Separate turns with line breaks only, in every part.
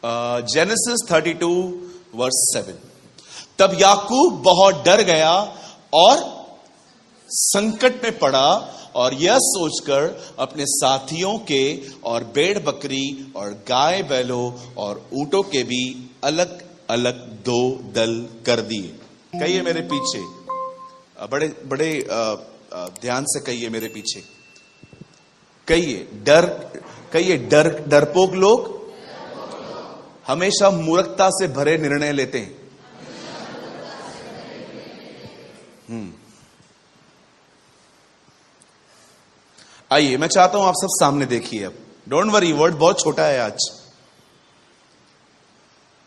Genesis 32 verse 7। तब याकूब बहुत डर गया और संकट में पड़ा और यह सोचकर अपने साथियों के और भेड़ बकरी और गाय बैलों और ऊंटों के भी अलग अलग 2 दल कर दिए। कहिए मेरे पीछे, बड़े बड़े ध्यान से कहिए मेरे पीछे। कहिए डरपोक लोग हमेशा मूर्खता से भरे निर्णय लेते हैं। आइए, मैं चाहता हूं आप सब सामने देखिए। अब डोंट वरी, वर्ड बहुत छोटा है आज।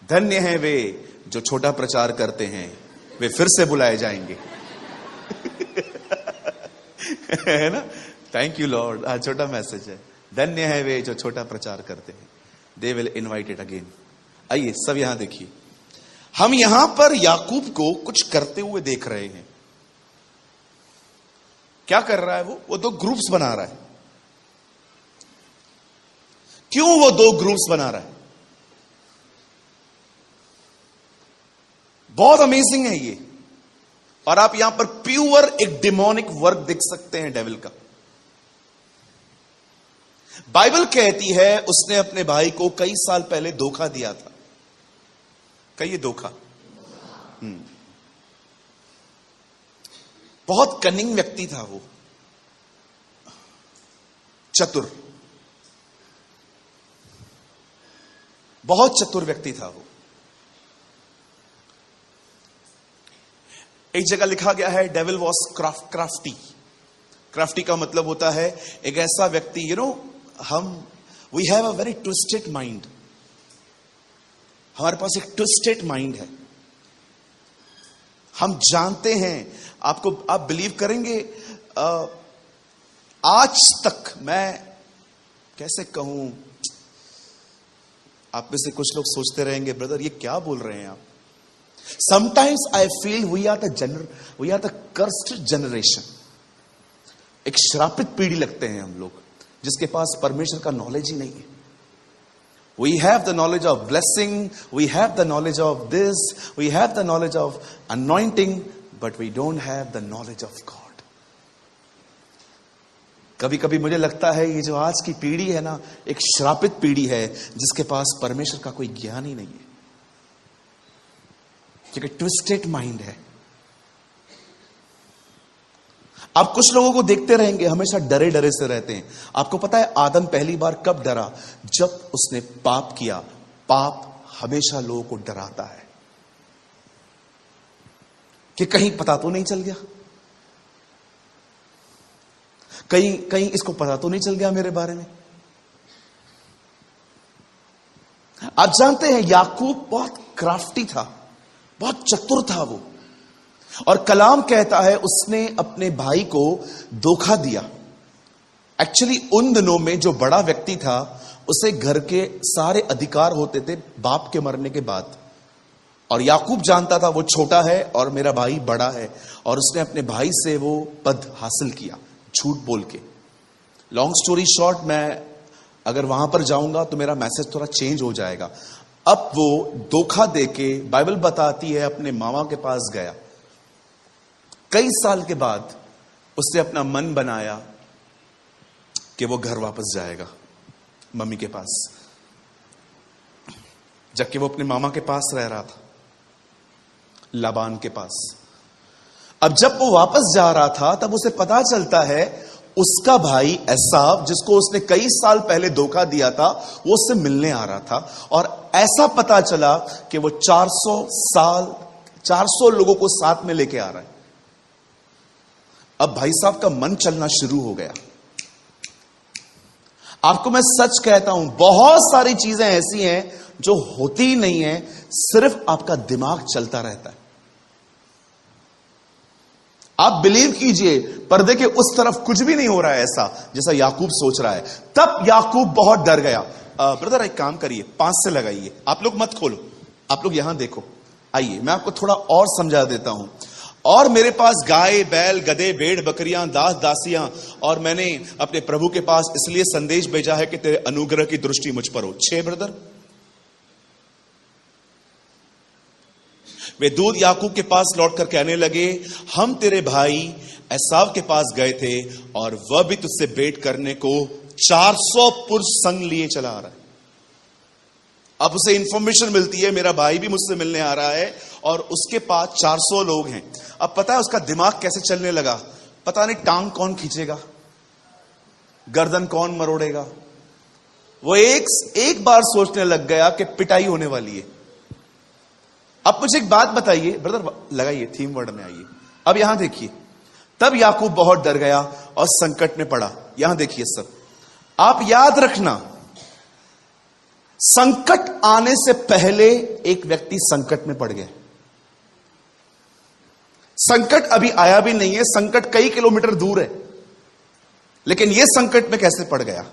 धन्य हैं वे जो छोटा प्रचार करते हैं, वे फिर से बुलाए जाएंगे। है ना? Thank you Lord. आज छोटा मैसेज है। धन्य है वे जो छोटा प्रचार करते हैं, दे विल इनवाइटेड अगेन। आइए सब यहां देखिए। हम यहां पर याकूब को कुछ करते हुए देख रहे हैं। क्या कर रहा है वो 2 ग्रुप्स बना रहा है। क्यों वो 2 ग्रुप्स बना रहा है? बहुत अमेजिंग है ये। और आप यहां पर प्योर एक डिमोनिक वर्क देख सकते हैं डेविल का। बाइबल कहती है उसने अपने भाई को कई साल पहले धोखा दिया था। कहिए धोखा। बहुत कनिंग व्यक्ति था वो, चतुर, बहुत चतुर व्यक्ति था वो। एक जगह लिखा गया है डेविल वॉज क्राफ्टी। क्राफ्टी का मतलब होता है एक ऐसा व्यक्ति, we have a very twisted mind. हमारे पास एक ट्विस्टेड माइंड है। हम जानते हैं, आप बिलीव करेंगे, आज तक मैं कैसे कहूं, आप में से कुछ लोग सोचते रहेंगे ब्रदर ये क्या बोल रहे हैं आप। Sometimes I feel we are the cursed generation. एक श्रापित पीढ़ी लगते हैं हम लोग, जिसके पास परमेश्वर का नॉलेज ही नहीं है। We have the knowledge of blessing, we have the knowledge of this, we have the knowledge of anointing, but we don't have the knowledge of God. कभी कभी मुझे लगता है ये जो आज की पीढ़ी है ना, एक श्रापित पीढ़ी है जिसके पास परमेश्वर का कोई ज्ञान ही नहीं है, क्योंकि ट्विस्टेड माइंड है। आप कुछ लोगों को देखते रहेंगे हमेशा डरे डरे से रहते हैं। आपको पता है आदम पहली बार कब डरा? जब उसने पाप किया। पाप हमेशा लोगों को डराता है कि कहीं पता तो नहीं चल गया, कहीं इसको पता तो नहीं चल गया मेरे बारे में। आप जानते हैं याकूब बहुत क्राफ्टी था, बहुत चतुर था वो। और कलाम कहता है उसने अपने भाई को धोखा दिया। एक्चुअली उन दिनों में जो बड़ा व्यक्ति था उसे घर के सारे अधिकार होते थे बाप के मरने के बाद, और याकूब जानता था वो छोटा है और मेरा भाई बड़ा है, और उसने अपने भाई से वो पद हासिल किया झूठ बोल के। लॉन्ग स्टोरी शॉर्ट, मैं अगर वहां पर जाऊंगा तो मेरा मैसेज थोड़ा चेंज हो जाएगा। अब वो धोखा देके, बाइबल बताती है, अपने मामा के पास गया। कई साल के बाद उसने अपना मन बनाया कि वो घर वापस जाएगा मम्मी के पास, जबकि वो अपने मामा के पास रह रहा था, लाबान के पास। अब जब वो वापस जा रहा था तब उसे पता चलता है उसका भाई एसाव, जिसको उसने कई साल पहले धोखा दिया था, वो उससे मिलने आ रहा था। और ऐसा पता चला कि वो 400 लोगों को साथ में लेके आ रहा है। अब भाई साहब का मन चलना शुरू हो गया। आपको मैं सच कहता हूं, बहुत सारी चीजें ऐसी हैं जो होती ही नहीं है, सिर्फ आपका दिमाग चलता रहता है। आप बिलीव कीजिए, पर्दे के उस तरफ कुछ भी नहीं हो रहा है ऐसा जैसा याकूब सोच रहा है। तब याकूब बहुत डर गया। ब्रदर एक काम करिए, 5 से लगाइए। आप लोग मत खोलो, आप लोग यहां देखो। आइए मैं आपको थोड़ा और समझा देता हूं। और मेरे पास गाय बैल गधे भेड़ बकरियां दास दासियां, और मैंने अपने प्रभु के पास इसलिए संदेश भेजा है कि तेरे अनुग्रह की दृष्टि मुझ पर हो। 6 ब्रदर, वे दूत याकूब के पास लौट कर कहने लगे, हम तेरे भाई एसाव के पास गए थे और वह भी तुझसे भेंट करने को 400 पुरुष संग लिए चला आ रहा है। अब उसे इंफॉर्मेशन मिलती है, मेरा भाई भी मुझसे मिलने आ रहा है और उसके पास 400 लोग हैं। अब पता है उसका दिमाग कैसे चलने लगा, पता नहीं टांग कौन खींचेगा, गर्दन कौन मरोड़ेगा। वो एक बार सोचने लग गया कि पिटाई होने वाली है। अब मुझे एक बात बताइए ब्रदर, लगाइए थीम वर्ड में आइए। अब यहां देखिए, तब याकूब बहुत डर गया और संकट में पड़ा। यहां देखिए सब, आप याद रखना, संकट आने से पहले एक व्यक्ति संकट में पड़ गया। संकट अभी आया भी नहीं है, संकट कई किलोमीटर दूर है, लेकिन यह संकट में कैसे पड़ गया।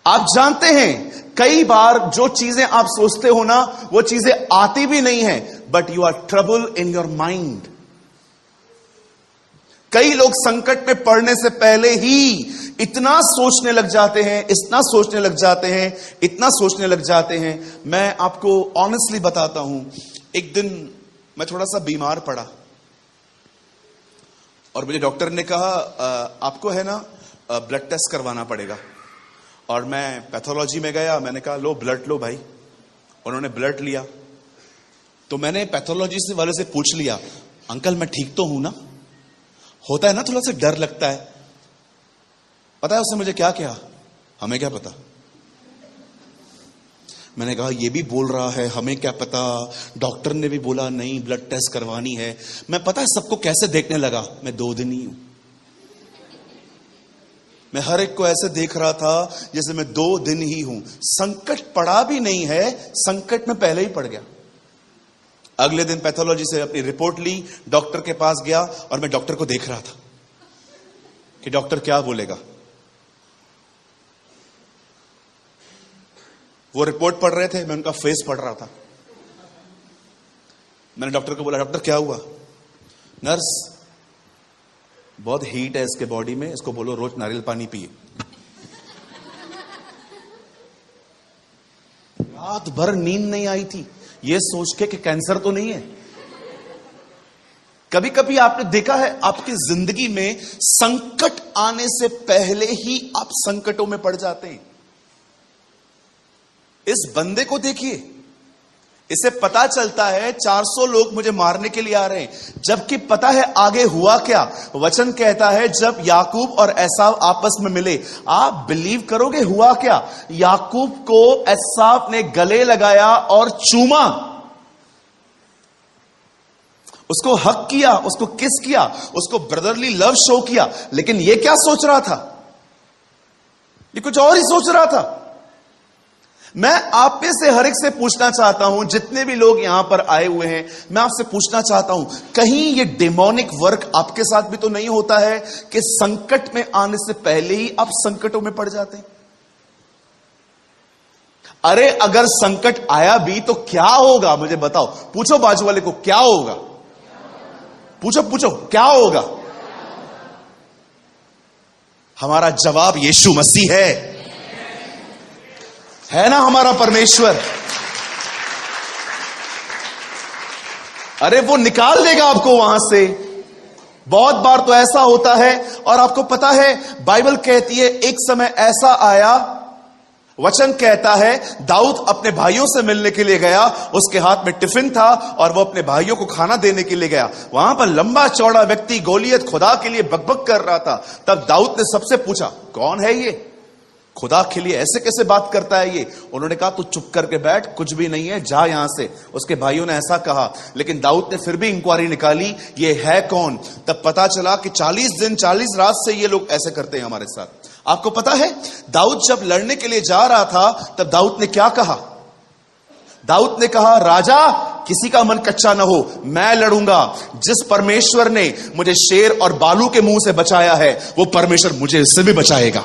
आप जानते हैं कई बार जो चीजें आप सोचते हो ना, वो चीजें आती भी नहीं है, but you are trouble in your mind. कई लोग संकट में पड़ने से पहले ही इतना सोचने लग जाते हैं, इतना सोचने लग जाते हैं, इतना सोचने लग जाते हैं। मैं आपको ऑनेस्टली बताता हूं, एक दिन मैं थोड़ा सा बीमार पड़ा और मुझे डॉक्टर ने कहा आपको है ना ब्लड टेस्ट करवाना पड़ेगा। और मैं पैथोलॉजी में गया, मैंने कहा लो ब्लड लो भाई। उन्होंने ब्लड लिया तो मैंने पैथोलॉजी से वाले से पूछ लिया, अंकल मैं ठीक तो हूं ना। होता है ना थोड़ा सा डर लगता है। पता है उसने मुझे क्या कहा, हमें क्या पता। मैंने कहा ये भी बोल रहा है हमें क्या पता, डॉक्टर ने भी बोला नहीं ब्लड टेस्ट करवानी है। मैं पता है सबको कैसे देखने लगा, मैं 2 दिन ही हूं। मैं हर एक को ऐसे देख रहा था जैसे मैं 2 दिन ही हूं। संकट पड़ा भी नहीं है, संकट में पहले ही पड़ गया। अगले दिन पैथोलॉजी से अपनी रिपोर्ट ली, डॉक्टर के पास गया और मैं डॉक्टर को देख रहा था कि डॉक्टर क्या बोलेगा। वो रिपोर्ट पढ़ रहे थे, मैं उनका फेस पढ़ रहा था। मैंने डॉक्टर को बोला, डॉक्टर क्या हुआ। नर्स बहुत हीट है इसके बॉडी में, इसको बोलो रोज नारियल पानी पिए। रात भर नींद नहीं आई थी ये सोच के कि कैंसर तो नहीं है। कभी कभी आपने देखा है आपकी जिंदगी में संकट आने से पहले ही आप संकटों में पड़ जाते हैं। इस बंदे को देखिए, इसे पता चलता है 400 लोग मुझे मारने के लिए आ रहे हैं, जबकि पता है आगे हुआ क्या। वचन कहता है जब याकूब और एसाव आपस में मिले, आप बिलीव करोगे हुआ क्या। याकूब को एसाव ने गले लगाया और चूमा, उसको हक किया, उसको किस किया, उसको ब्रदरली लव शो किया। लेकिन यह क्या सोच रहा था, ये कुछ और ही सोच रहा था। मैं आप में से हर एक से पूछना चाहता हूं, जितने भी लोग यहां पर आए हुए हैं, मैं आपसे पूछना चाहता हूं, कहीं ये डेमोनिक वर्क आपके साथ भी तो नहीं होता है कि संकट में आने से पहले ही आप संकटों में पड़ जाते हैं। अरे अगर संकट आया भी तो क्या होगा मुझे बताओ। पूछो बाजू वाले को क्या होगा, पूछो क्या होगा। हमारा जवाब यीशु मसीह है ना हमारा परमेश्वर। अरे वो निकाल देगा आपको वहां से। बहुत बार तो ऐसा होता है, और आपको पता है बाइबल कहती है एक समय ऐसा आया, वचन कहता है दाऊद अपने भाइयों से मिलने के लिए गया, उसके हाथ में टिफिन था और वो अपने भाइयों को खाना देने के लिए गया। वहां पर लंबा चौड़ा व्यक्ति गोलियत खुदा के लिए बकबक कर रहा था। तब दाऊद ने सबसे पूछा कौन है ये, खुदा के लिए ऐसे कैसे बात करता है ये। उन्होंने कहा तू चुप करके बैठ, कुछ भी नहीं है, जा यहां से। उसके भाइयों ने ऐसा कहा, लेकिन दाऊद ने फिर भी इंक्वायरी निकाली ये है कौन। तब पता चला कि 40 दिन 40 रात से ये लोग ऐसे करते हैं हमारे साथ। आपको पता है दाऊद जब लड़ने के लिए जा रहा था तब दाऊद ने क्या कहा। दाऊद ने कहा राजा किसी का मन कच्चा ना हो, मैं लड़ूंगा। जिस परमेश्वर ने मुझे शेर और बालू के मुंह से बचाया है वो परमेश्वर मुझे इससे भी बचाएगा।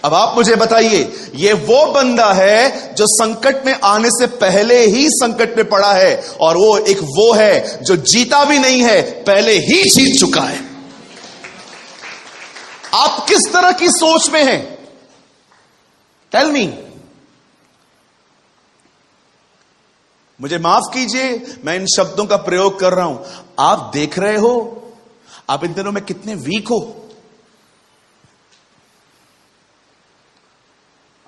अब आप मुझे बताइए, ये वो बंदा है जो संकट में आने से पहले ही संकट में पड़ा है, और वो है जो जीता भी नहीं है, पहले ही जीत चुका है। आप किस तरह की सोच में हैं, टेल मी। मुझे माफ कीजिए, मैं इन शब्दों का प्रयोग कर रहा हूं। आप देख रहे हो आप इन दिनों में कितने वीक हो,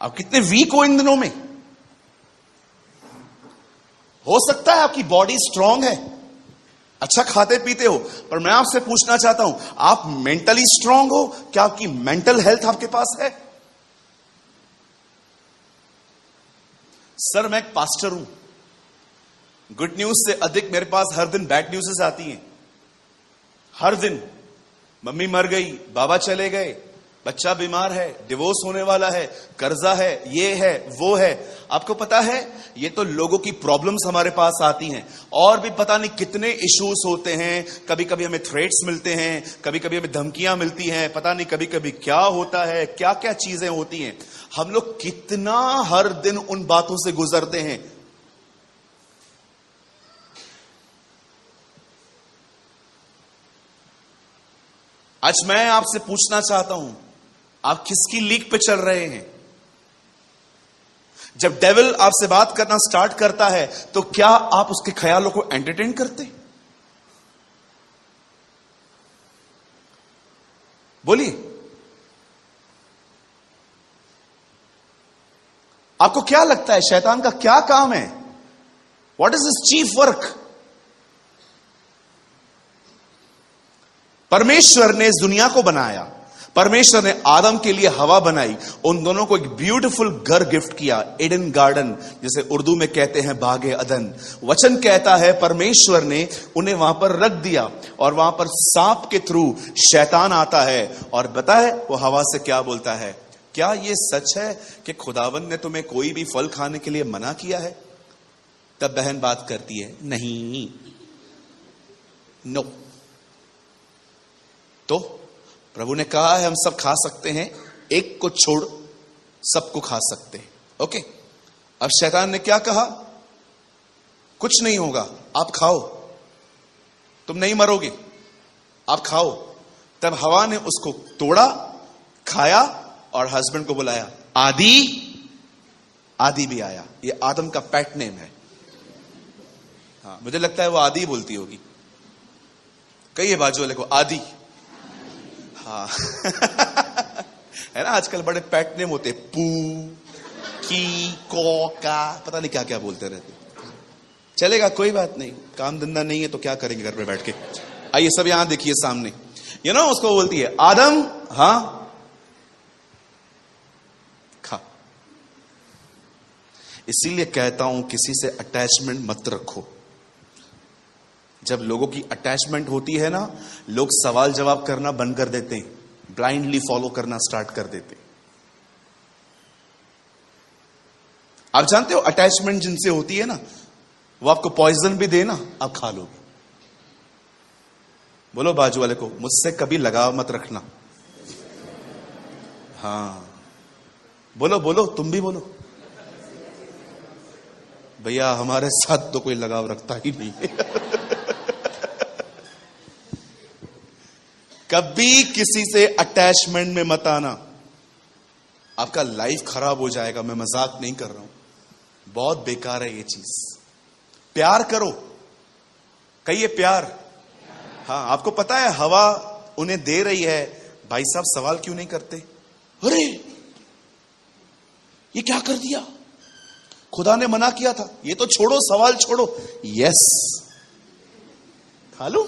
आप कितने वीक हो इन दिनों में। हो सकता है आपकी बॉडी स्ट्रांग है, अच्छा खाते पीते हो, पर मैं आपसे पूछना चाहता हूं, आप मेंटली स्ट्रांग हो? क्या आपकी मेंटल हेल्थ आपके पास है? सर मैं एक पास्टर हूं, गुड न्यूज से अधिक मेरे पास हर दिन बैड न्यूज़ आती हैं। हर दिन मम्मी मर गई, बाबा चले गए, बच्चा बीमार है, डिवोर्स होने वाला है, कर्जा है, ये है वो है। आपको पता है ये तो लोगों की प्रॉब्लम्स हमारे पास आती हैं, और भी पता नहीं कितने इश्यूज होते हैं। कभी कभी हमें थ्रेट्स मिलते हैं, कभी कभी हमें धमकियां मिलती हैं, पता नहीं कभी कभी क्या होता है, क्या क्या चीजें होती हैं। हम लोग कितना हर दिन उन बातों से गुजरते हैं। आज मैं आपसे पूछना चाहता हूं, आप किसकी लीक पे चल रहे हैं? जब डेविल आपसे बात करना स्टार्ट करता है तो क्या आप उसके ख्यालों को एंटरटेन करते? बोलिए, आपको क्या लगता है शैतान का क्या काम है? What is his chief work? परमेश्वर ने इस दुनिया को बनाया, परमेश्वर ने आदम के लिए हवा बनाई, उन दोनों को एक ब्यूटीफुल घर गिफ्ट किया, एडन गार्डन, जिसे उर्दू में कहते हैं बागे अदन। वचन कहता है परमेश्वर ने उन्हें वहां पर रख दिया, और वहां पर सांप के थ्रू शैतान आता है और पता है वो हवा से क्या बोलता है? क्या ये सच है कि खुदावंद ने तुम्हें कोई भी फल खाने के लिए मना किया है? तब बहन बात करती है, नहीं, नो। तो प्रभु ने कहा है हम सब खा सकते हैं, एक को छोड़ सबको खा सकते हैं। ओके, अब शैतान ने क्या कहा? कुछ नहीं होगा, आप खाओ, तुम नहीं मरोगे, आप खाओ। तब हवा ने उसको तोड़ा, खाया, और हस्बैंड को बुलाया, आदि। आदि भी आया, ये आदम का पेट नेम है। हाँ, मुझे लगता है वो आदि बोलती होगी। कहिए बाजू वाले को, आदि। हाँ है ना, आजकल बड़े पेट नेम होते, पू, की, को, का, पता नहीं क्या क्या बोलते रहते। चलेगा, कोई बात नहीं, काम धंधा नहीं है तो क्या करेंगे घर पे बैठ के। आइए सब यहां देखिए सामने, उसको बोलती है, आदम, हाँ खा। इसीलिए कहता हूं किसी से अटैचमेंट मत रखो। जब लोगों की अटैचमेंट होती है ना, लोग सवाल जवाब करना बंद कर देते हैं, ब्लाइंडली फॉलो करना स्टार्ट कर देते हैं। आप जानते हो अटैचमेंट जिनसे होती है ना, वो आपको पॉइजन भी देना, आप खा लोगे। बोलो बाजू वाले को, मुझसे कभी लगाव मत रखना। हाँ बोलो बोलो, तुम भी बोलो। भैया हमारे साथ तो कोई लगाव रखता ही नहीं कभी किसी से अटैचमेंट में मत आना, आपका लाइफ खराब हो जाएगा। मैं मजाक नहीं कर रहा हूं, बहुत बेकार है ये चीज। प्यार करो, कहिए प्यार। हाँ, आपको पता है हवा उन्हें दे रही है, भाई साहब सवाल क्यों नहीं करते? अरे ये क्या कर दिया, खुदा ने मना किया था, ये तो छोड़ो, सवाल छोड़ो। यस, खा लो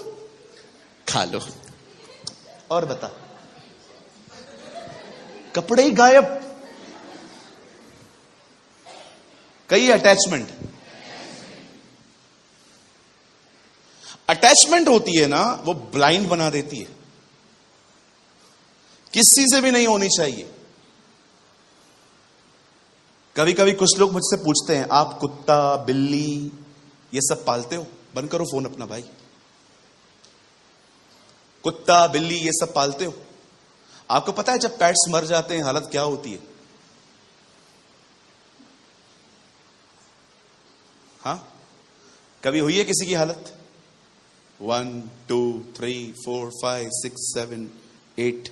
खा लो। और बता, कपड़े ही गायब। कई अटैचमेंट होती है ना, वो ब्लाइंड बना देती है, किसी से भी नहीं होनी चाहिए। कभी कभी कुछ लोग मुझसे पूछते हैं, आप कुत्ता बिल्ली ये सब पालते हो? बंद करो फोन अपना भाई। कुत्ता बिल्ली ये सब पालते हो? आपको पता है जब पेट्स मर जाते हैं हालत क्या होती है? हाँ, कभी हुई है किसी की हालत? 1 2 3 4 5 6 7 8।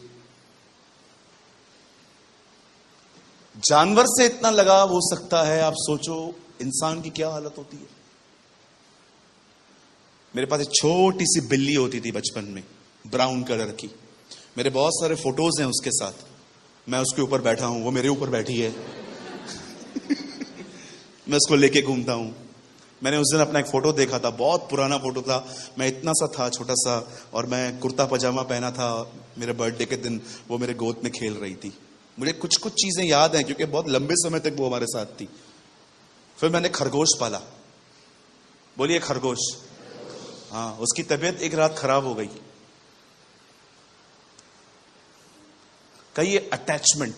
जानवर से इतना लगाव हो सकता है, आप सोचो इंसान की क्या हालत होती है। मेरे पास एक छोटी सी बिल्ली होती थी बचपन में, ब्राउन कलर की। मेरे बहुत सारे फोटोज हैं उसके साथ। मैं उसके ऊपर बैठा हूं, वो मेरे ऊपर बैठी है। मैं उसको लेके घूमता हूं। मैंने उस दिन अपना एक फोटो देखा था, बहुत पुराना फोटो था। मैं इतना सा था, छोटा सा, और मैं कुर्ता पजामा पहना था। मेरे बर्थडे के दिन वो मेरे गोद में खेल रही थी। मुझे कुछ कुछ चीजें याद हैं क्योंकि बहुत लंबे समय तक वो हमारे साथ थी। फिर मैंने खरगोश पाला। बोलिए खरगोश। हाँ, उसकी तबीयत एक रात खराब हो गई। कहिए अटैचमेंट।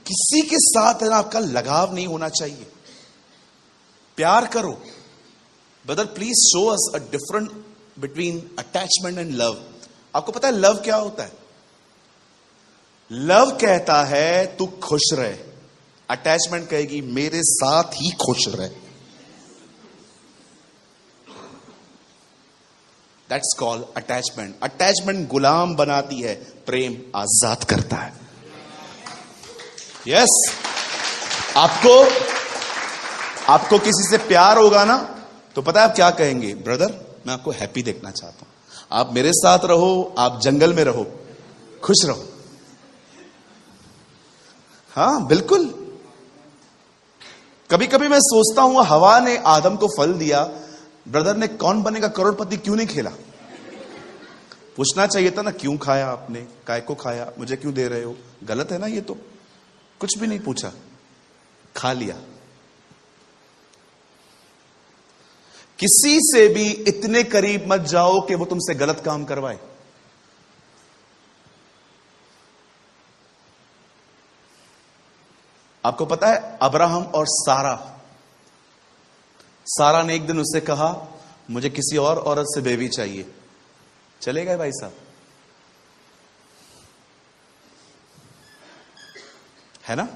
किसी के साथ है ना आपका लगाव नहीं होना चाहिए। प्यार करो। Brother please show us a different between attachment and love. आपको पता है लव क्या होता है? लव कहता है तू खुश रहे, अटैचमेंट कहेगी मेरे साथ ही खुश रहे। That's called attachment. अटैचमेंट गुलाम बनाती है, प्रेम आजाद करता है। यस आपको किसी से प्यार होगा ना तो पता है आप क्या कहेंगे? ब्रदर मैं आपको हैप्पी देखना चाहता हूं, आप मेरे साथ रहो, आप जंगल में रहो, खुश रहो। हाँ बिल्कुल। कभी कभी मैं सोचता हूं हवा ने आदम को फल दिया, ब्रदर ने कौन बनेगा करोड़पति क्यों नहीं खेला? पूछना चाहिए था ना, क्यों खाया आपने, काय को खाया, मुझे क्यों दे रहे हो? गलत है ना ये तो। कुछ भी नहीं पूछा, खा लिया। किसी से भी इतने करीब मत जाओ कि वो तुमसे गलत काम करवाए। आपको पता है अब्राहम और सारा ने एक दिन उससे कहा मुझे किसी और औरत से बेबी चाहिए। चले गए भाई साहब, है ना?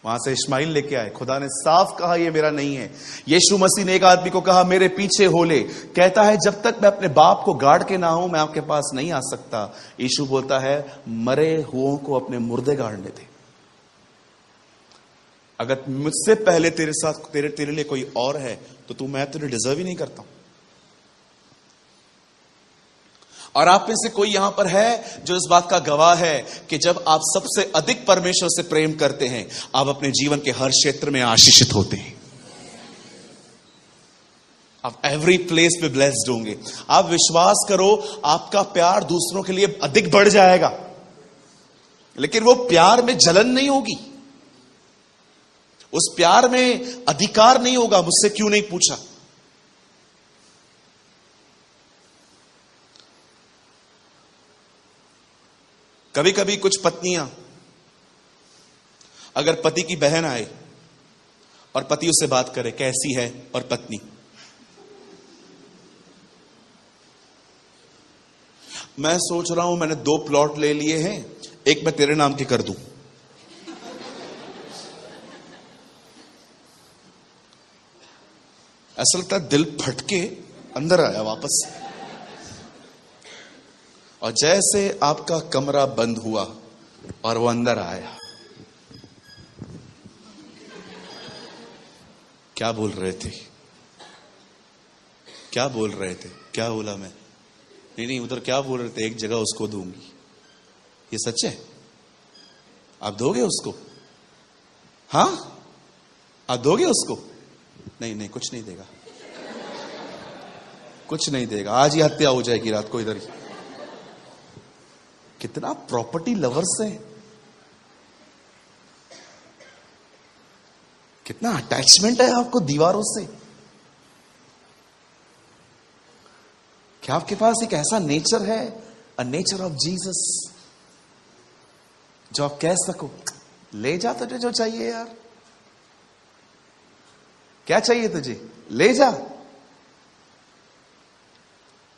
वहां से इस्माइल लेके आए। खुदा ने साफ कहा ये मेरा नहीं है। यीशु मसीह ने एक आदमी को कहा मेरे पीछे हो ले। कहता है जब तक मैं अपने बाप को गाड़ के ना हूं मैं आपके पास नहीं आ सकता। यीशु बोलता है मरे हुओं को अपने मुर्दे गाड़ने दे। अगर मुझसे पहले तेरे साथ तेरे लिए कोई और है तो मैं तुझे डिजर्व ही नहीं करता हूं। और आप में से कोई यहां पर है जो इस बात का गवाह है कि जब आप सबसे अधिक परमेश्वर से प्रेम करते हैं आप अपने जीवन के हर क्षेत्र में आशीषित होते हैं। आप एवरी प्लेस पे ब्लेस्ड होंगे। आप विश्वास करो आपका प्यार दूसरों के लिए अधिक बढ़ जाएगा, लेकिन वो प्यार में जलन नहीं होगी, उस प्यार में अधिकार नहीं होगा मुझसे क्यों नहीं पूछा। कभी कभी कुछ पत्नियां अगर पति की बहन आए और पति उससे बात करे कैसी है, और पत्नी मैं सोच रहा हूं मैंने 2 प्लॉट ले लिए हैं, एक मैं तेरे नाम की कर दूं। ऐसा लगता है दिल फटके अंदर आया वापस। और जैसे आपका कमरा बंद हुआ और वो अंदर आया, क्या बोल रहे थे, क्या बोल रहे थे, क्या बोला मैं? नहीं उधर क्या बोल रहे थे, एक जगह उसको दूंगी। ये सच है? आप दोगे उसको? हाँ आप दोगे उसको? नहीं कुछ नहीं देगा, कुछ नहीं देगा। आज ही हत्या हो जाएगी रात को इधर ही। कितना प्रॉपर्टी लवर्स है, कितना अटैचमेंट है आपको दीवारों से। क्या आपके पास एक ऐसा नेचर है, अ नेचर ऑफ जीसस, जो आप कह सको ले जा तुझे जो चाहिए यार, क्या चाहिए तुझे ले जा।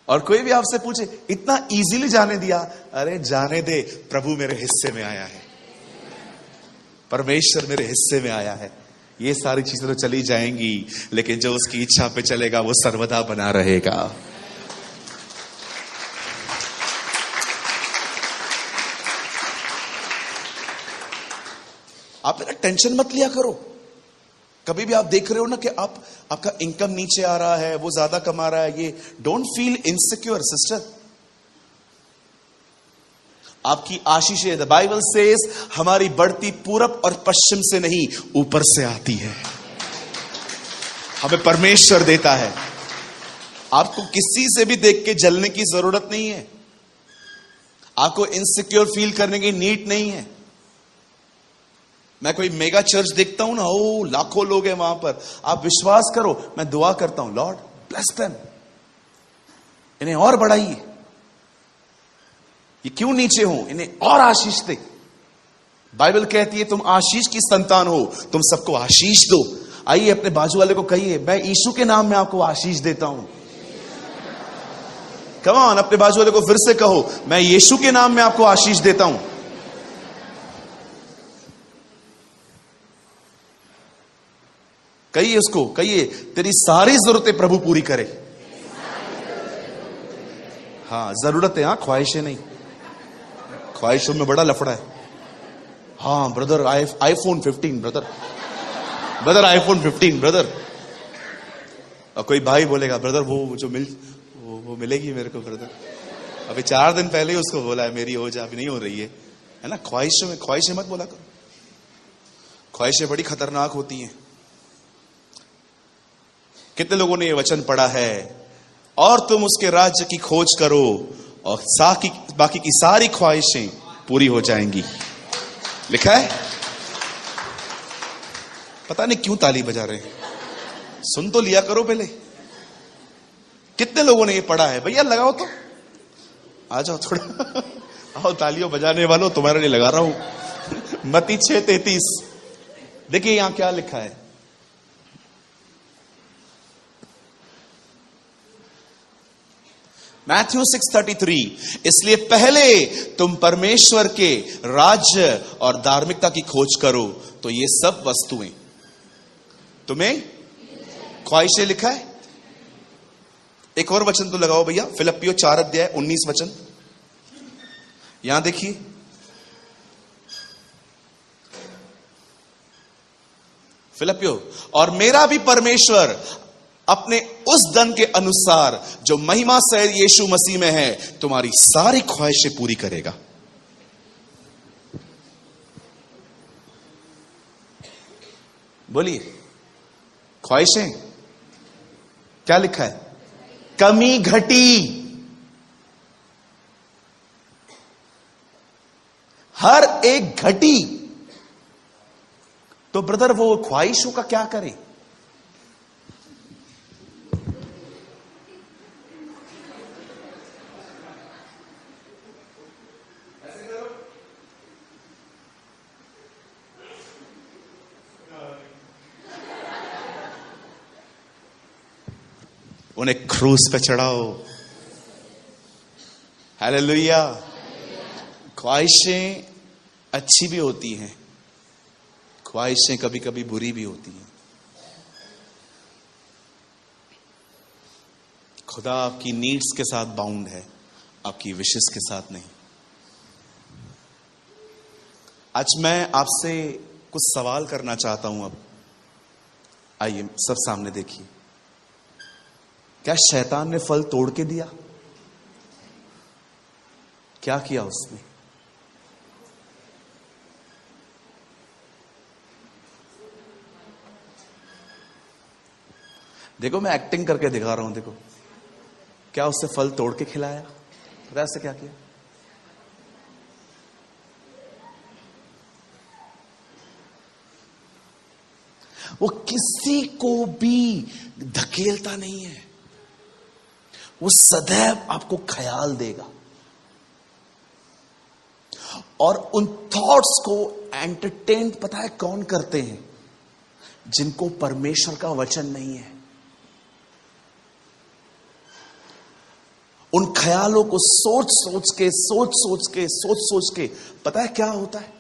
और कोई भी आपसे पूछे इतना इजीली जाने दिया, अरे जाने दे, प्रभु मेरे हिस्से में आया है, परमेश्वर मेरे हिस्से में आया है। ये सारी चीजें तो चली जाएंगी, लेकिन जो उसकी इच्छा पे चलेगा वो सर्वदा बना रहेगा। आप टेंशन मत लिया करो। कभी भी आप देख रहे हो ना कि आपका इनकम नीचे आ रहा है, वो ज्यादा कमा रहा है, ये डोंट फील इनसिक्योर सिस्टर। आपकी आशीषें, द बाइबल सेज, हमारी बढ़ती पूरब और पश्चिम से नहीं, ऊपर से आती है। हमें परमेश्वर देता है। आपको किसी से भी देख के जलने की जरूरत नहीं है। आपको इनसिक्योर फील करने की नीड नहीं है। मैं कोई मेगा चर्च देखता हूं ना, ओ लाखों लोग हैं वहां पर, आप विश्वास करो, मैं दुआ करता हूं, लॉर्ड ब्लेस देम, इन्हें और बढ़ाइए, ये क्यों नीचे हो, इन्हें और आशीष दे। बाइबल कहती है तुम आशीष की संतान हो, तुम सबको आशीष दो। आइए अपने बाजू वाले को कहिए, मैं यीशु के नाम में आपको आशीष देता हूं। कम ऑन, अपने बाजू वाले को फिर से कहो, मैं यीशु के नाम में आपको आशीष देता हूं। कहिए उसको, कहिए तेरी सारी जरूरतें प्रभु पूरी करे। हाँ जरूरतें, हाँ ख्वाहिशें नहीं। ख्वाहिशों में बड़ा लफड़ा है। हाँ brother, iPhone 15 brother iPhone 15 brother. और कोई भाई बोलेगा ब्रदर वो जो वो मिलेगी मेरे को ब्रदर, अभी 4 दिन पहले ही उसको बोला है मेरी हो जा, अभी नहीं हो रही है ना। ख्वाहिशें मत बोला करो। ख्वाहिशें बड़ी खतरनाक होती हैं। कितने लोगों ने ये वचन पढ़ा है, और तुम उसके राज्य की खोज करो और बाकी की सारी ख्वाहिशें पूरी हो जाएंगी। लिखा है। पता नहीं क्यों ताली बजा रहे हैं, सुन तो लिया करो पहले। कितने लोगों ने ये पढ़ा है? भैया लगाओ तो, आ जाओ थोड़ा। आओ तालियों बजाने वालों, तुम्हारे लिए लगा रहा हूं। मत्ती 6:33 देखिए यहां क्या लिखा है। मैथ्यू 6:33, इसलिए पहले तुम परमेश्वर के राज्य और धार्मिकता की खोज करो तो ये सब वस्तुएं तुम्हें, ख्वाहिशें लिखा है। एक और वचन तो लगाओ भैया, फिलिप्पियों 4:19 वचन, यहां देखिए। फिलिप्पियों, और मेरा भी परमेश्वर अपने उस धन के अनुसार जो महिमा से यीशु मसीह में है तुम्हारी सारी ख्वाहिशें पूरी करेगा। बोलिए, ख्वाहिशें क्या लिखा है? कमी घटी। हर एक घटी। तो ब्रदर वो ख्वाहिशों का क्या करें? उन्हें क्रूस पे चढ़ाओ। हालेलुया। ख्वाहिशें अच्छी भी होती हैं, ख्वाहिशें कभी कभी बुरी भी होती हैं। खुदा आपकी नीड्स के साथ बाउंड है, आपकी विशेष के साथ नहीं। आज मैं आपसे कुछ सवाल करना चाहता हूं। अब आइए सब सामने देखिए। क्या शैतान ने फल तोड़ के दिया? क्या किया उसने? देखो मैं एक्टिंग करके दिखा रहा हूं। देखो क्या उससे फल तोड़ के खिलाया? पता ऐसे क्या किया? वो किसी को भी धकेलता नहीं है, वो सदैव आपको ख्याल देगा और उन थॉट्स को एंटरटेन पता है कौन करते हैं? जिनको परमेश्वर का वचन नहीं है। उन ख्यालों को सोच सोच के पता है क्या होता है?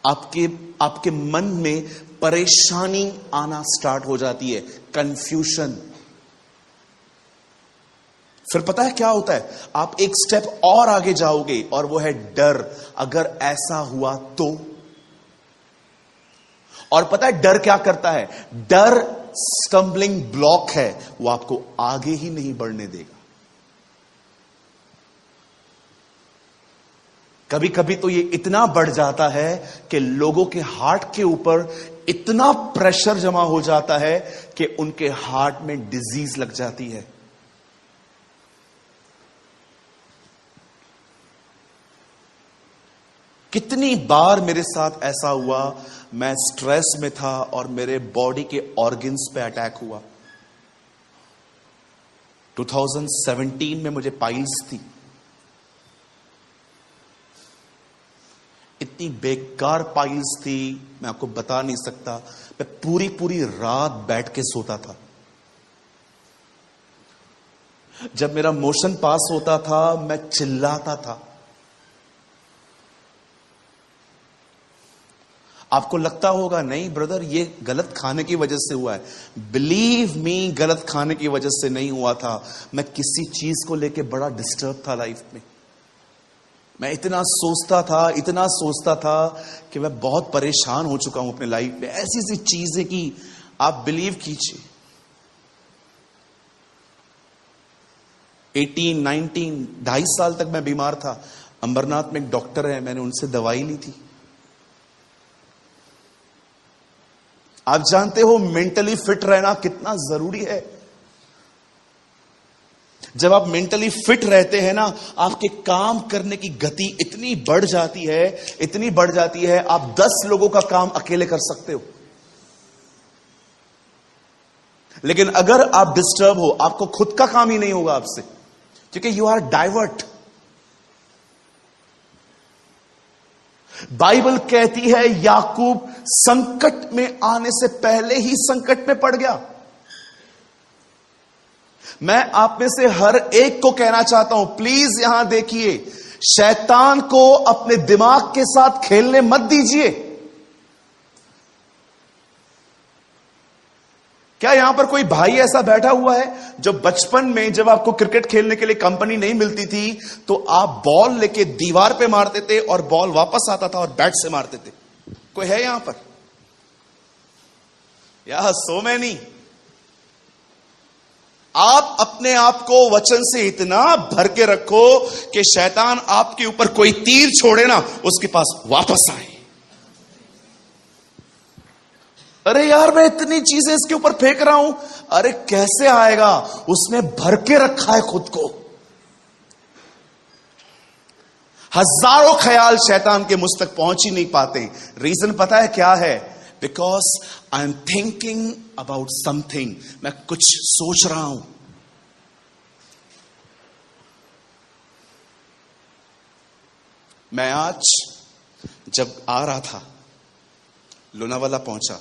आपके मन में परेशानी आना स्टार्ट हो जाती है, कंफ्यूजन। फिर पता है क्या होता है? आप एक स्टेप और आगे जाओगे और वो है डर। अगर ऐसा हुआ तो और पता है डर क्या करता है? डर स्टम्बलिंग ब्लॉक है, वो आपको आगे ही नहीं बढ़ने देगा। कभी कभी तो ये इतना बढ़ जाता है कि लोगों के हार्ट के ऊपर इतना प्रेशर जमा हो जाता है कि उनके हार्ट में डिजीज लग जाती है। कितनी बार मेरे साथ ऐसा हुआ, मैं स्ट्रेस में था और मेरे बॉडी के ऑर्गन्स पे अटैक हुआ। 2017 में मुझे पाइल्स थी। इतनी बेकार पाइल्स थी, मैं आपको बता नहीं सकता। मैं पूरी पूरी रात बैठ के सोता था। जब मेरा मोशन पास होता था मैं चिल्लाता था। आपको लगता होगा नहीं ब्रदर ये गलत खाने की वजह से हुआ है। बिलीव मी, गलत खाने की वजह से नहीं हुआ था। मैं किसी चीज को लेके बड़ा डिस्टर्ब था लाइफ में। मैं इतना सोचता था कि मैं बहुत परेशान हो चुका हूं अपने लाइफ में। ऐसी सी चीजें कि आप बिलीव कीजिए। 18, 19, 2.5 साल तक मैं बीमार था। अंबरनाथ में एक डॉक्टर है, मैंने उनसे दवाई ली थी। आप जानते हो मेंटली फिट रहना कितना जरूरी है। जब आप मेंटली फिट रहते हैं ना, आपके काम करने की गति इतनी बढ़ जाती है, आप 10 लोगों का काम अकेले कर सकते हो। लेकिन अगर आप डिस्टर्ब हो, आपको खुद का काम ही नहीं होगा आपसे, क्योंकि यू आर डाइवर्ट। बाइबल कहती है याकूब संकट में आने से पहले ही संकट में पड़ गया। मैं आप में से हर एक को कहना चाहता हूं, प्लीज यहां देखिए, शैतान को अपने दिमाग के साथ खेलने मत दीजिए। क्या यहां पर कोई भाई ऐसा बैठा हुआ है जो बचपन में जब आपको क्रिकेट खेलने के लिए कंपनी नहीं मिलती थी तो आप बॉल लेके दीवार पे मारते थे और बॉल वापस आता था और बैट से मारते थे? कोई है यहां पर? या सो मैनी। आप अपने आप को वचन से इतना भर के रखो कि शैतान आपके ऊपर कोई तीर छोड़े ना, उसके पास वापस आए। अरे यार मैं इतनी चीजें इसके ऊपर फेंक रहा हूं, अरे कैसे आएगा? उसने भर के रखा है खुद को। हजारों ख्याल शैतान के मुझ तक पहुंच ही नहीं पाते। रीजन पता है क्या है? Because I am thinking about something. मैं कुछ सोच रहा हूं। मैं आज जब आ रहा था, लोनावाला पहुंचा,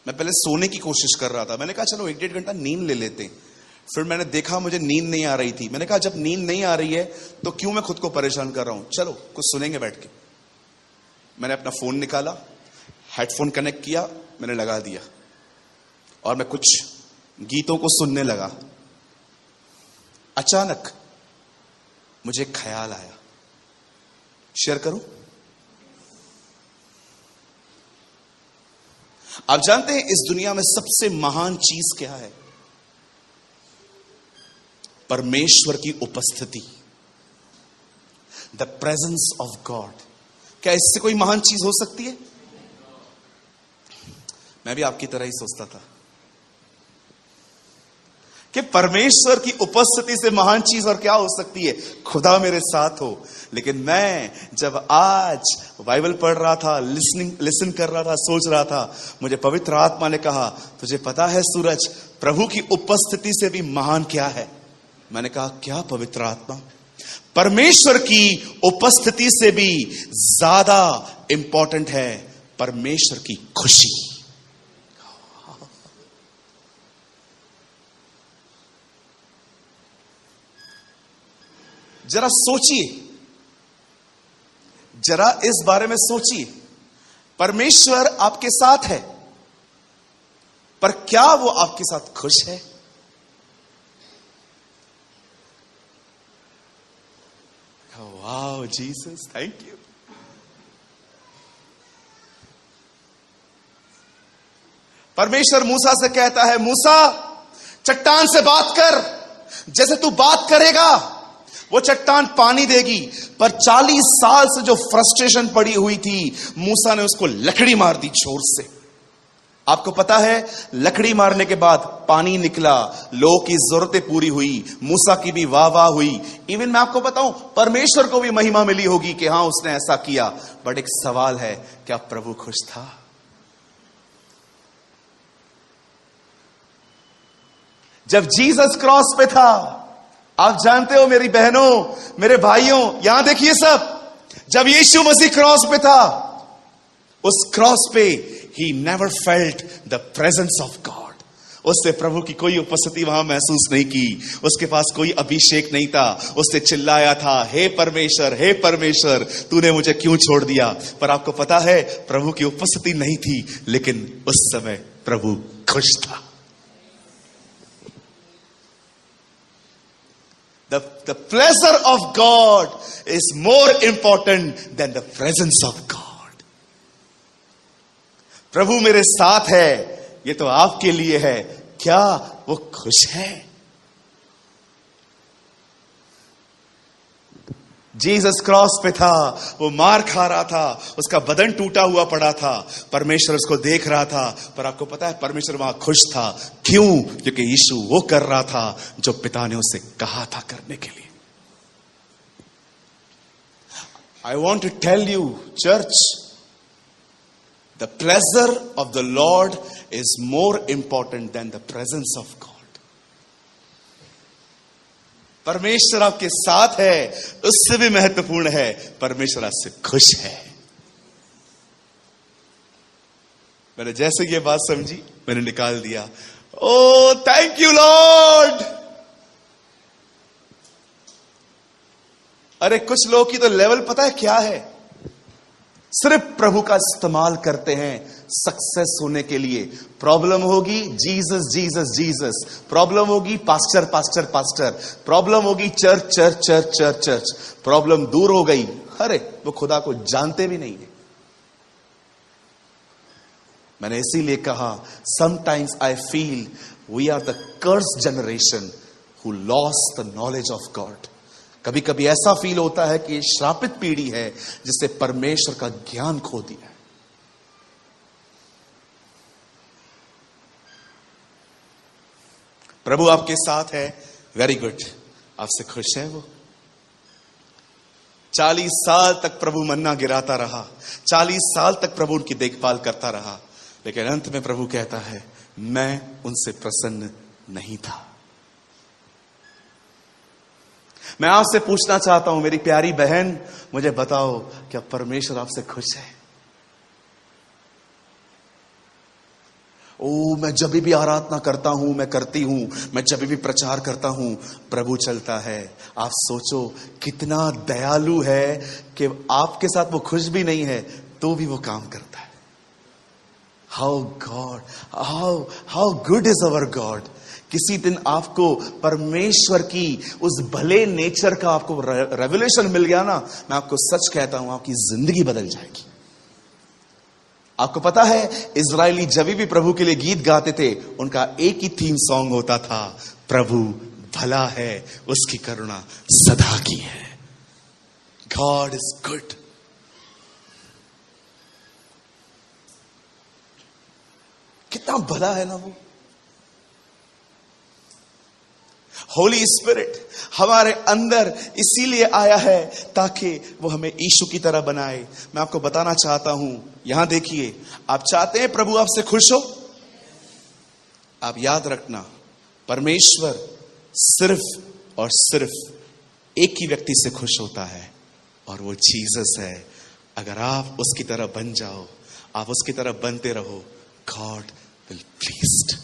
मैं पहले सोने की कोशिश कर रहा था। मैंने कहा चलो 1-1.5 घंटा नींद ले लेते हैं। फिर मैंने देखा मुझे नींद नहीं आ रही थी। मैंने कहा जब नींद नहीं आ रही है तो क्यों मैं खुद को परेशान कर रहा हूं, चलो कुछ सुनेंगे बैठ के। मैंने अपना फोन निकाला, हेडफोन कनेक्ट किया, मैंने लगा दिया और मैं कुछ गीतों को सुनने लगा। अचानक मुझे एक ख्याल आया, शेयर करूं? आप जानते हैं इस दुनिया में सबसे महान चीज क्या है? परमेश्वर की उपस्थिति, द प्रेजेंस ऑफ गॉड। क्या इससे कोई महान चीज हो सकती है? मैं भी आपकी तरह ही सोचता था कि परमेश्वर की उपस्थिति से महान चीज और क्या हो सकती है? खुदा मेरे साथ हो। लेकिन मैं जब आज बाइबल पढ़ रहा था, लिसन कर रहा था, सोच रहा था, मुझे पवित्र आत्मा ने कहा तुझे पता है सूरज, प्रभु की उपस्थिति से भी महान क्या है? मैंने कहा क्या पवित्र आत्मा? परमेश्वर की उपस्थिति से भी ज्यादा इंपॉर्टेंट है परमेश्वर की खुशी। जरा सोचिए, जरा इस बारे में सोचिए। परमेश्वर आपके साथ है, पर क्या वो आपके साथ खुश है? Wow Jesus, thank you. परमेश्वर मूसा से कहता है, मूसा चट्टान से बात कर, जैसे तू बात करेगा वो चट्टान पानी देगी। पर 40 साल से जो फ्रस्ट्रेशन पड़ी हुई थी, मूसा ने उसको लकड़ी मार दी जोर से। आपको पता है, लकड़ी मारने के बाद पानी निकला, लोगों की जरूरतें पूरी हुई, मूसा की भी वाह वाह हुई। इवन मैं आपको बताऊं, परमेश्वर को भी महिमा मिली होगी कि हां उसने ऐसा किया। बट एक सवाल है, क्या प्रभु खुश था? जब जीसस क्रॉस पे था, आप जानते हो मेरी बहनों, मेरे भाइयों, यहां देखिए सब, जब यीशु मसीह क्रॉस पे था, उस क्रॉस पे he never felt the presence of God. उसने प्रभु की कोई उपस्थिति वहां महसूस नहीं की, उसके पास कोई अभिषेक नहीं था। उसने चिल्लाया था, हे परमेश्वर तूने मुझे क्यों छोड़ दिया? पर आपको पता है, प्रभु की उपस्थिति नहीं थी, लेकिन उस समय प्रभु खुश था। The pleasure of God is more important than the presence of God. प्रभु मेरे साथ है, ये तो आपके लिए है, क्या वो खुश है? जीसस क्रॉस पे था, वो मार खा रहा था, उसका बदन टूटा हुआ पड़ा था, परमेश्वर उसको देख रहा था। पर आपको पता है, परमेश्वर वहां खुश था। क्यों? क्योंकि यीशु वो कर रहा था जो पिता ने उसे कहा था करने के लिए। I want to tell you, church, the pleasure of the Lord is more important than the presence of God. परमेश्वर आपके साथ है, उससे भी महत्वपूर्ण है, परमेश्वर आपसे खुश है। मैंने जैसे ये बात समझी, मैंने निकाल दिया, ओ थैंक यू लॉर्ड। अरे कुछ लोगों की तो लेवल पता है क्या है, सिर्फ प्रभु का इस्तेमाल करते हैं सक्सेस होने के लिए। प्रॉब्लम होगी जीसस जीसस जीसस, प्रॉब्लम होगी पास्टर पास्टर पास्टर, प्रॉब्लम होगी church church church church church, problem दूर हो गई, अरे वो खुदा को जानते भी नहीं है। मैंने इसीलिए कहा, sometimes I feel we are the cursed generation who lost the knowledge of God. कभी कभी ऐसा फील होता है कि श्रापित पीढ़ी है जिससे परमेश्वर का ज्ञान खो दिया है। प्रभु आपके साथ है, वेरी गुड, आपसे खुश है वो। 40 साल तक प्रभु मन्ना गिराता रहा, 40 साल तक प्रभु उनकी देखभाल करता रहा, लेकिन अंत में प्रभु कहता है, मैं उनसे प्रसन्न नहीं था। मैं आपसे पूछना चाहता हूं, मेरी प्यारी बहन, मुझे बताओ, क्या परमेश्वर आपसे खुश है? ओ, मैं जब भी आराधना करता हूं, मैं करती हूं, मैं जब भी प्रचार करता हूं, प्रभु चलता है। आप सोचो कितना दयालु है कि आपके साथ वो खुश भी नहीं है तो भी वो काम करता है। How God, how good is our God. किसी दिन आपको परमेश्वर की उस भले नेचर का आपको रेवलेशन मिल गया ना, मैं आपको सच कहता हूं, आपकी जिंदगी बदल जाएगी। आपको पता है, इजरायली जब भी प्रभु के लिए गीत गाते थे, उनका एक ही थीम सॉन्ग होता था, प्रभु भला है, उसकी करुणा सदा की है। God is good. कितना भला है ना वो। होली स्पिरिट हमारे अंदर इसीलिए आया है ताकि वो हमें यीशु की तरह बनाए। मैं आपको बताना चाहता हूं, यहां देखिए, आप चाहते हैं प्रभु आपसे खुश हो? आप याद रखना, परमेश्वर सिर्फ और सिर्फ एक ही व्यक्ति से खुश होता है, और वो जीसस है। अगर आप उसकी तरह बन जाओ, आप उसकी तरह बनते रहो, गॉड विल प्लीज्ड।